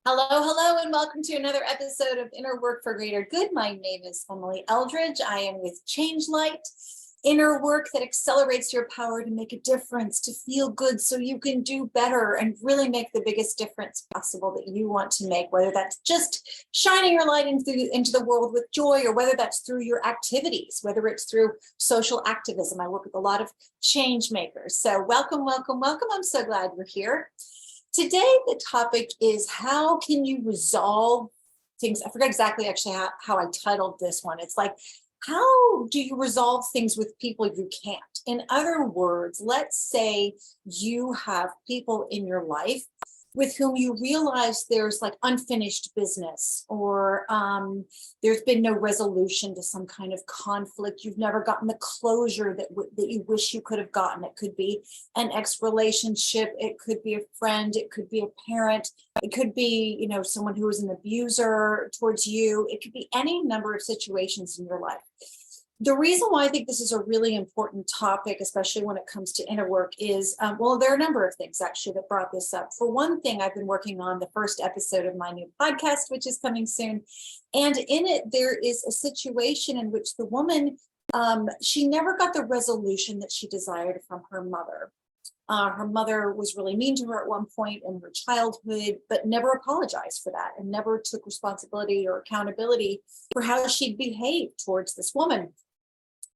Hello, hello, and welcome to another episode of Inner Work for Greater Good. My name is Emily Eldridge. I am with Change Light, inner work that accelerates your power to make a difference, to feel good so you can do better and really make the biggest difference possible that you want to make, whether that's just shining your light into the world with joy, or whether that's through your activities, whether it's through social activism. I work with a lot of change makers. So welcome, welcome, welcome. I'm so glad you're here. Today, the topic is how can you resolve things? I forgot exactly actually how I titled this one. It's like, how do you resolve things with people you can't? In other words, let's say you have people in your life with whom you realize there's like unfinished business, or there's been no resolution to some kind of conflict. You've never gotten the closure that you wish you could have gotten. It could be an ex-relationship, it could be a friend, it could be a parent, it could be, someone who is an abuser towards you. It could be any number of situations in your life. The reason why I think this is a really important topic, especially when it comes to inner work, is, well, there are a number of things actually that brought this up. For one thing, I've been working on the first episode of my new podcast, which is coming soon. And in it, there is a situation in which the woman, she never got the resolution that she desired from her mother. Her mother was really mean to her at one point in her childhood, but never apologized for that and never took responsibility or accountability for how she'd behaved towards this woman.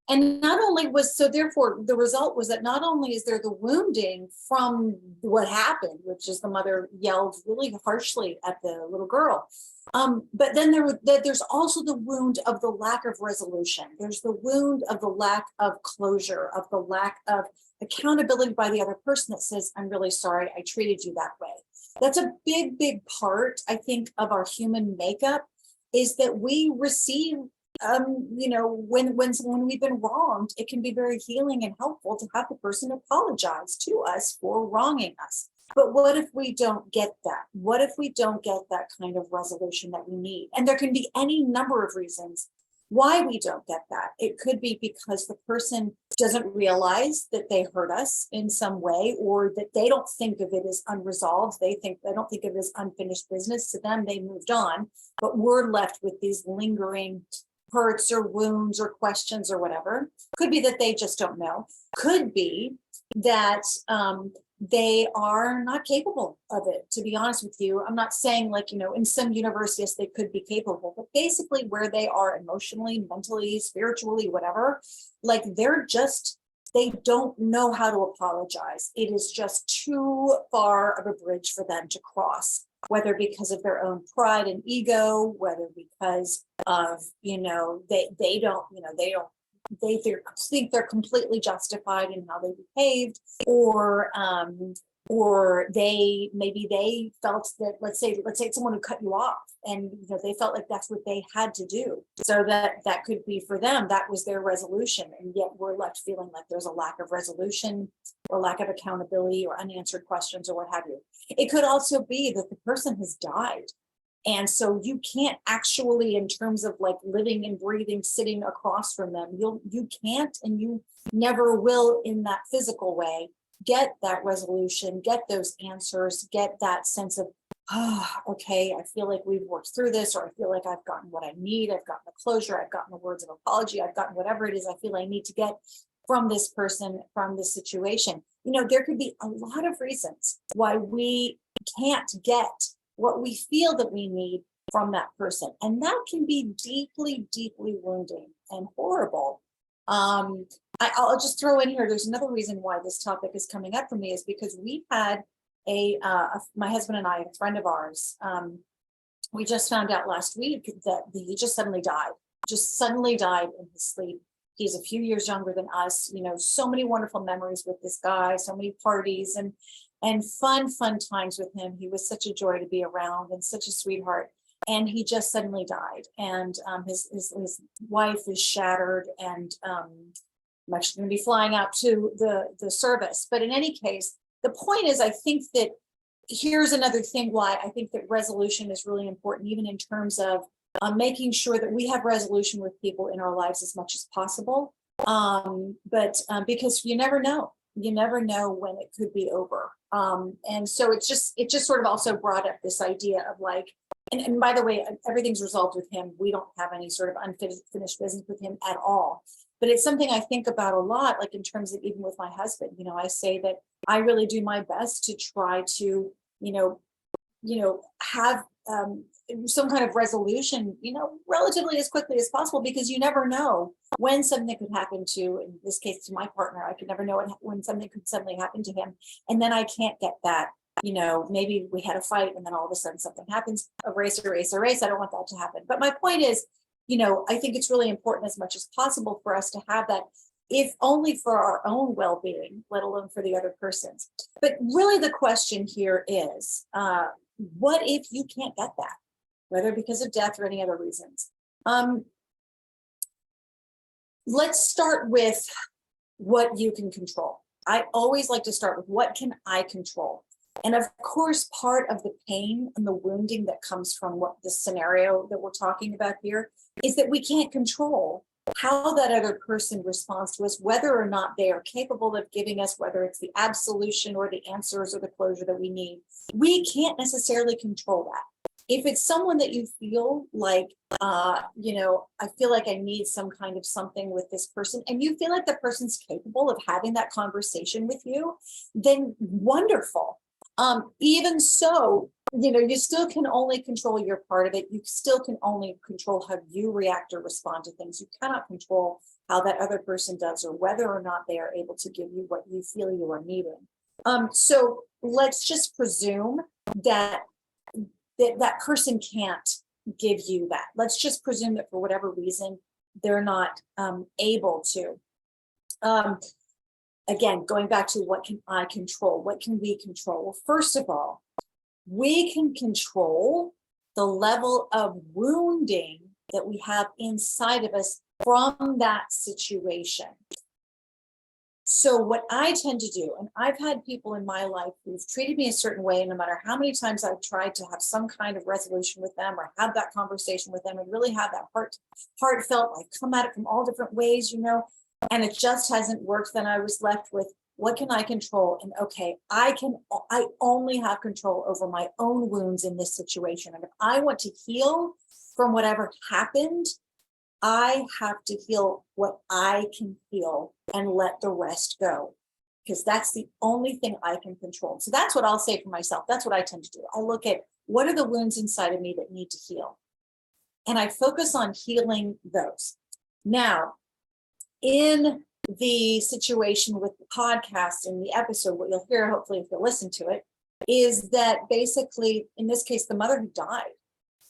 And not only was, so therefore the result was that not only is there the wounding from what happened, which is the mother yelled really harshly at the little girl, but then there's also the wound of the lack of resolution. There's the wound of the lack of closure, of the lack of accountability by the other person that says, I'm really sorry, I treated you that way. That's a big, big part, I think, of our human makeup, is that we receive when we've been wronged, it can be very healing and helpful to have the person apologize to us for wronging us. But what if we don't get that? What if we don't get that kind of resolution that we need? And there can be any number of reasons why we don't get that. It could be because the person doesn't realize that they hurt us in some way, or that they don't think of it as unresolved. They don't think of it as unfinished business. To them, they moved on, but we're left with these lingering hurts or wounds or questions or whatever. Could be that they just don't know. Could be that they are not capable of it, to be honest with you. I'm not saying in some universities they could be capable, but basically where they are emotionally, mentally, spiritually, whatever, they don't know how to apologize. It is just too far of a bridge for them to cross, whether because of their own pride and ego, whether because of, they think they're completely justified in how they behaved, or they felt that, let's say it's someone who cut you off, and they felt like that's what they had to do. So that could be, for them, that was their resolution, and yet we're left feeling like there's a lack of resolution or lack of accountability or unanswered questions or what have you. It could also be that the person has died. And so you can't actually, in terms of like living and breathing, sitting across from them, you can't, and you never will in that physical way, get that resolution, get those answers, get that sense of, okay, I feel like we've worked through this, or I feel like I've gotten what I need. I've gotten the closure. I've gotten the words of apology. I've gotten whatever it is I feel I need to get from this person, from this situation. There could be a lot of reasons why we can't get what we feel that we need from that person. And that can be deeply, deeply wounding and horrible. I'll just throw in here, there's another reason why this topic is coming up for me, is because we've had my husband and I, a friend of ours, we just found out last week that he just suddenly died in his sleep. He's a few years younger than us, so many wonderful memories with this guy, so many parties and fun times with him. He was such a joy to be around and such a sweetheart. And he just suddenly died. And his wife is shattered, and I'm actually going to be flying out to the service. But in any case, the point is, I think that here's another thing why I think that resolution is really important, even in terms of making sure that we have resolution with people in our lives as much as possible. But because you never know when it could be over. And so it just sort of also brought up this idea of like, and by the way, everything's resolved with him. We don't have any sort of unfinished business with him at all. But it's something I think about a lot, like in terms of even with my husband, I say that I really do my best to try to, have some kind of resolution, relatively as quickly as possible, because you never know when something could happen to, in this case, to my partner. I could never know when something could suddenly happen to him. And then I can't get that, maybe we had a fight and then all of a sudden something happens, erase. I don't want that to happen. But my point is, I think it's really important as much as possible for us to have that, if only for our own well-being, let alone for the other person's. But really the question here is, what if you can't get that, whether because of death or any other reasons? Let's start with what you can control. I always like to start with what can I control? And of course, part of the pain and the wounding that comes from what the scenario that we're talking about here is that we can't control how that other person responds to us, whether or not they are capable of giving us, whether it's the absolution or the answers or the closure that we need. We can't necessarily control that. If it's someone that you feel like, I feel like I need some kind of something with this person, and you feel like the person's capable of having that conversation with you, then wonderful. Even so, you still can only control your part of it. You still can only control how you react or respond to things. You cannot control how that other person does or whether or not they are able to give you what you feel you are needing. So let's just presume that that person can't give you that. Let's just presume that for whatever reason, they're not able to. Again, going back to what can I control? What can we control? Well, first of all, we can control the level of wounding that we have inside of us from that situation. So what I tend to do, and I've had people in my life who've treated me a certain way, no matter how many times I've tried to have some kind of resolution with them or have that conversation with them and really have that heartfelt, like come at it from all different ways, and it just hasn't worked, then I was left with, what can I control? And okay, I only have control over my own wounds in this situation. And if I want to heal from whatever happened, I have to heal what I can heal and let the rest go, because that's the only thing I can control. So that's what I'll say for myself. That's what I tend to do. I look at what are the wounds inside of me that need to heal, and I focus on healing those. Now, in the situation with the podcast and the episode, what you'll hear, hopefully, if you listen to it, is that basically, in this case, the mother who died.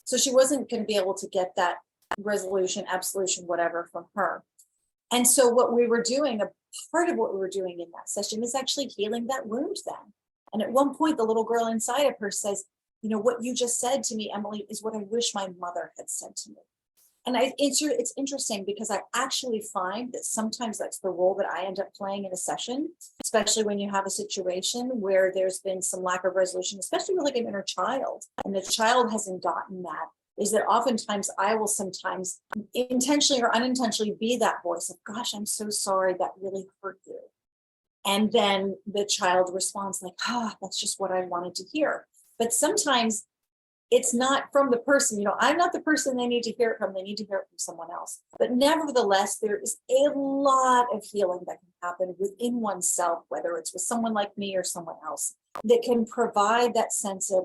So she wasn't going to be able to get that resolution, absolution, whatever from her. And so what we were doing, a part of what we were doing in that session is actually healing that wound then. And at one point, the little girl inside of her says, what you just said to me, Emily, is what I wish my mother had said to me. And it's interesting because I actually find that sometimes that's the role that I end up playing in a session, especially when you have a situation where there's been some lack of resolution, especially with like an inner child, and the child hasn't gotten that, is that oftentimes I will sometimes intentionally or unintentionally be that voice of, gosh, I'm so sorry, that really hurt you. And then the child responds like, that's just what I wanted to hear. But sometimes it's not from the person, I'm not the person they need to hear it from. They need to hear it from someone else. But nevertheless, there is a lot of healing that can happen within oneself, whether it's with someone like me or someone else, that can provide that sense of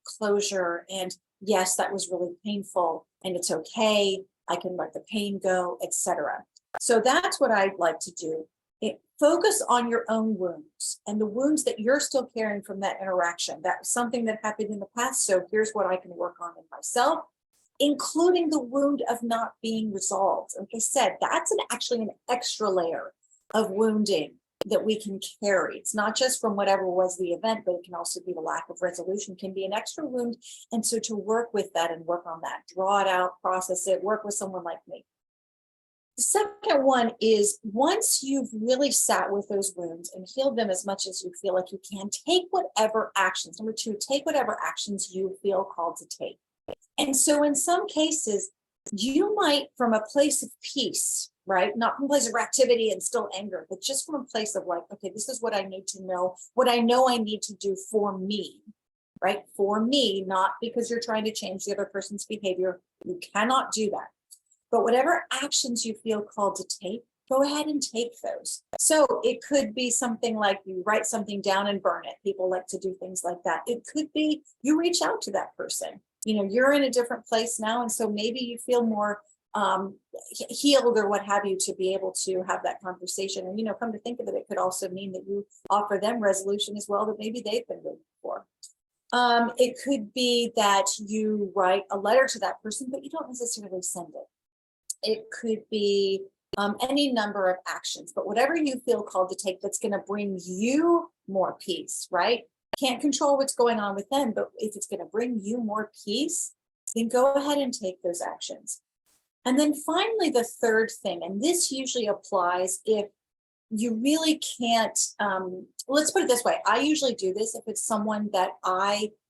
closure. And yes, that was really painful, and it's okay. I can let the pain go, etc. So that's what I'd like to do. Focus on your own wounds and the wounds that you're still carrying from that interaction. That's something that happened in the past. So here's what I can work on in myself, including the wound of not being resolved. Like I said, that's actually an extra layer of wounding that we can carry. It's not just from whatever was the event, but it can also be the lack of resolution, can be an extra wound. And so to work with that and work on that, draw it out, process it, work with someone like me. The second one is, once you've really sat with those wounds and healed them as much as you feel like you can, take whatever actions. Number two, take whatever actions you feel called to take. And so in some cases, you might, from a place of peace, right? Not from a place of reactivity and still anger, but just from a place of like, okay, this is what I need to know, what I know I need to do for me, right? For me, not because you're trying to change the other person's behavior. You cannot do that. But whatever actions you feel called to take, go ahead and take those. So it could be something like you write something down and burn it. People like to do things like that. It could be you reach out to that person. You know, you're in a different place now. And so maybe you feel more healed or what have you to be able to have that conversation. And, you know, come to think of it, it could also mean that you offer them resolution as well that maybe they've been waiting for. It could be that you write a letter to that person, but you don't necessarily send it. It could be any number of actions, but whatever you feel called to take that's going to bring you more peace, right? Can't control what's going on with them, but if it's going to bring you more peace, then go ahead and take those actions. And then finally, the third thing, and this usually applies if you really can't, let's put it this way. I usually do this if it's someone that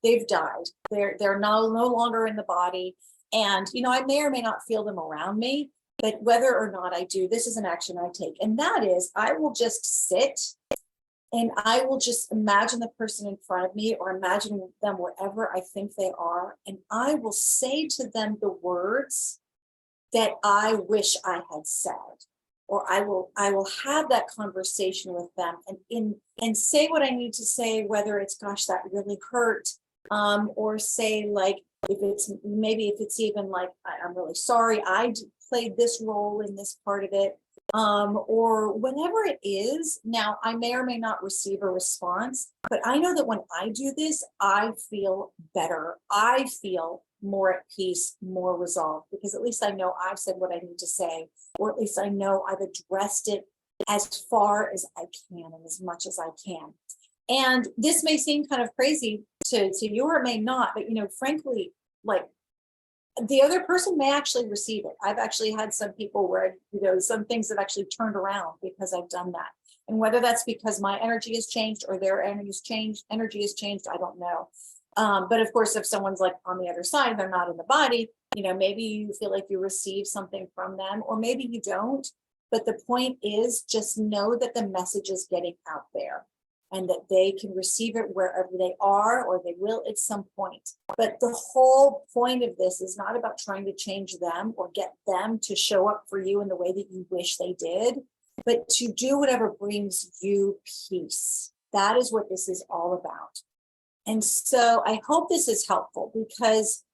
they've died. They're no longer in the body. And, you know, I may or may not feel them around me, but whether or not I do, this is an action I take. And that is, I will just sit and I will just imagine the person in front of me or imagine them wherever I think they are. And I will say to them the words that I wish I had said, or I will have that conversation with them and say what I need to say, whether it's, gosh, that really hurt, or say like, if it's even like, I'm really sorry, I played this role in this part of it, or whatever it is. Now, I may or may not receive a response, but I know that when I do this, I feel better. I feel more at peace, more resolved, because at least I know I've said what I need to say, or at least I know I've addressed it as far as I can and as much as I can. And this may seem kind of crazy to you, or it may not, but, you know, frankly, like, the other person may actually receive it. I've actually had some people where, you know, some things have actually turned around because I've done that. And whether that's because my energy has changed or their energy has changed, I don't know. But of course, if someone's like on the other side, they're not in the body, you know, maybe you feel like you receive something from them, or maybe you don't. But the point is, just know that the message is getting out there and that they can receive it wherever they are, or they will at some point. But the whole point of this is not about trying to change them or get them to show up for you in the way that you wish they did, but to do whatever brings you peace. That is what this is all about. And so I hope this is helpful, because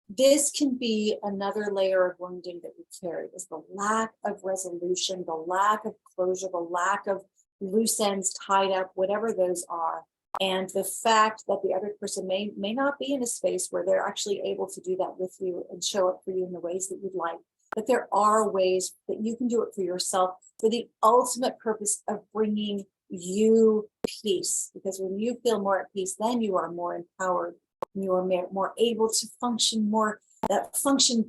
this can be another layer of wounding that we carry, is the lack of resolution, the lack of closure, the lack of loose ends tied up, whatever those are. And the fact that the other person may not be in a space where they're actually able to do that with you and show up for you in the ways that you'd like. But there are ways that you can do it for yourself, for the ultimate purpose of bringing you peace. Because when you feel more at peace, then you are more empowered, and you are more able to function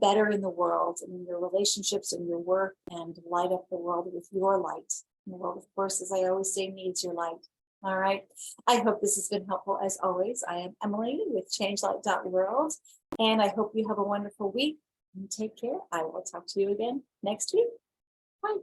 better in the world and in your relationships and your work, and light up the world with your light. And the world, of course, as I always say, needs your light. All right. I hope this has been helpful as always. I am Emily with ChangeLight.world, and I hope you have a wonderful week, and take care. I will talk to you again next week. Bye.